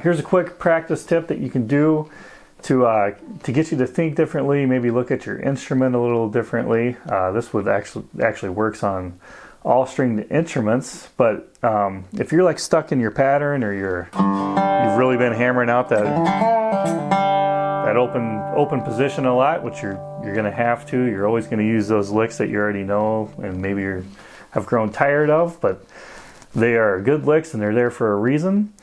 here's a quick practice tip that you can do to get you to think differently, maybe look at your instrument a little differently. This would actually works on all stringed instruments, but if you're like stuck in your pattern, or you've really been hammering out that open position a lot, which you're going to have to. You're always going to use those licks that you already know and maybe have grown tired of, but they are good licks and they're there for a reason.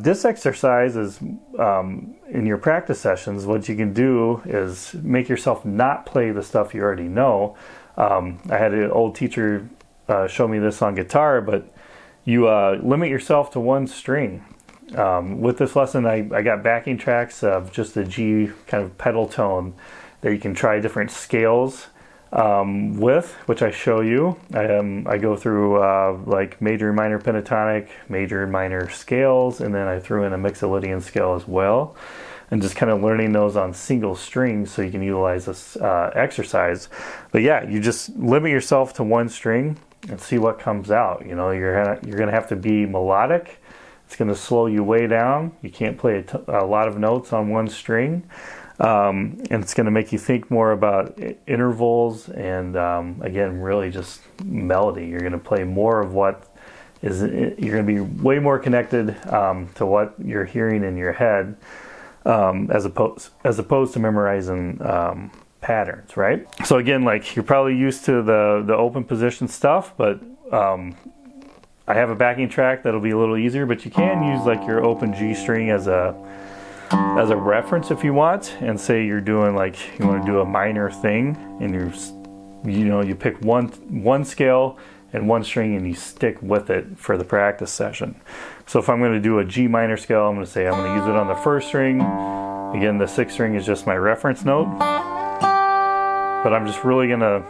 This exercise is in your practice sessions. What you can do is make yourself not play the stuff you already know. I had an old teacher show me this on guitar, but you limit yourself to one string. With this lesson, I got backing tracks of just the G kind of pedal tone that you can try different scales with, which I show you. I go through like major and minor pentatonic, major and minor scales, and then I threw in a Mixolydian scale as well, and just kind of learning those on single strings so you can utilize this exercise. But yeah, you just limit yourself to one string and see what comes out. You know, you're gonna have to be melodic. It's going to slow you way down. You can't play a lot of notes on one string. And it's going to make you think more about intervals and, again, really just melody. You're going to play more of what is, you're going to be way more connected to what you're hearing in your head as opposed to memorizing patterns, right? So again, like, you're probably used to the open position stuff, but I have a backing track that'll be a little easier, but you can use like your open G string as a reference if you want, and say you're doing like, you want to do a minor thing, and you pick one scale and one string and you stick with it for the practice session. So if I'm going to do a G minor scale, I'm going to say I'm going to use it on the first string. Again, the sixth string is just my reference note, but I'm just really going to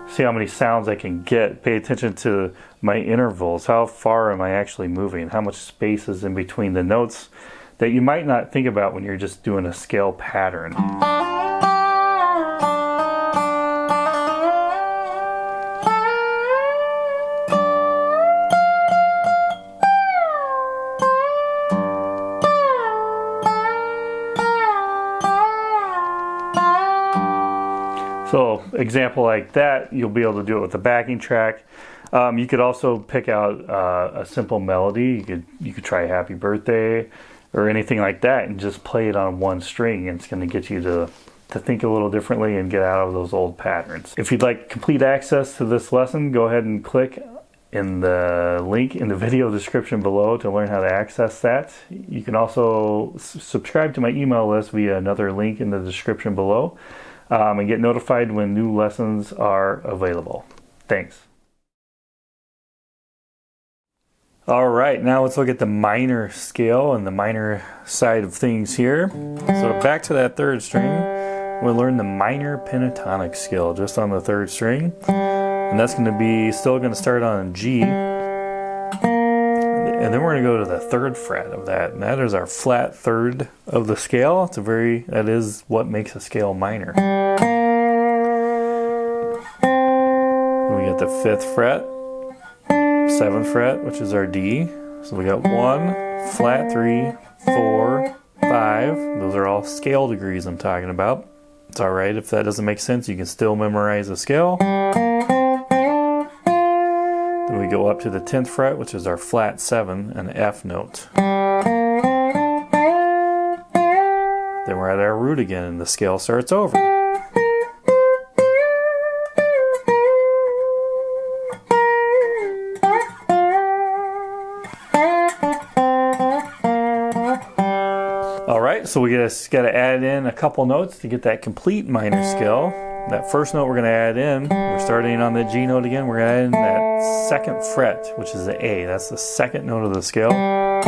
see how many sounds I can get. Pay attention to my intervals. How far am I actually moving? How much space is in between the notes that you might not think about when you're just doing a scale pattern. So example like that, you'll be able to do it with the backing track. You could also pick out a simple melody. You could try Happy Birthday or anything like that and just play it on one string, and it's going to get you to think a little differently and get out of those old patterns. If you'd like complete access to this lesson, go ahead and click in the link in the video description below to learn how to access that. You can also subscribe to my email list via another link in the description below. And get notified when new lessons are available. Thanks. All right, now let's look at the minor scale and the minor side of things here. So back to that third string, we'll learn the minor pentatonic scale just on the third string. And that's going to be still going to start on G. And then we're going to go to the third fret of that, and that is our flat third of the scale. That is what makes a scale minor. Then we got the fifth fret, seventh fret, which is our D. So we got 1, flat 3, 4, 5. Those are all scale degrees I'm talking about. It's all right if that doesn't make sense. You can still memorize the scale. Then we go up to the 10th fret, which is our flat 7, an F note. Then we're at our root again, and the scale starts over. Alright, so we just got to add in a couple notes to get that complete minor scale. That first note we're going to add in, we're starting on the G note again, we're going to add in that second fret, which is the A. That's the second note of the scale. Then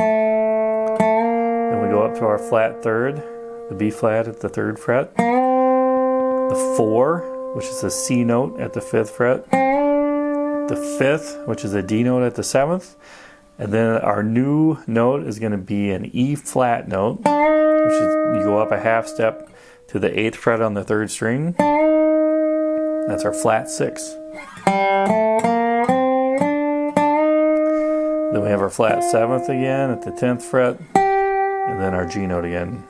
we go up to our flat third, the B flat at the third fret. The 4, which is a C note at the 5th fret. The 5th, which is a D note at the 7th. And then our new note is going to be an E flat note, which is, you go up a half step to the 8th fret on the third string. That's our flat 6. Then we have our flat 7th again at the 10th fret, and then our G note again.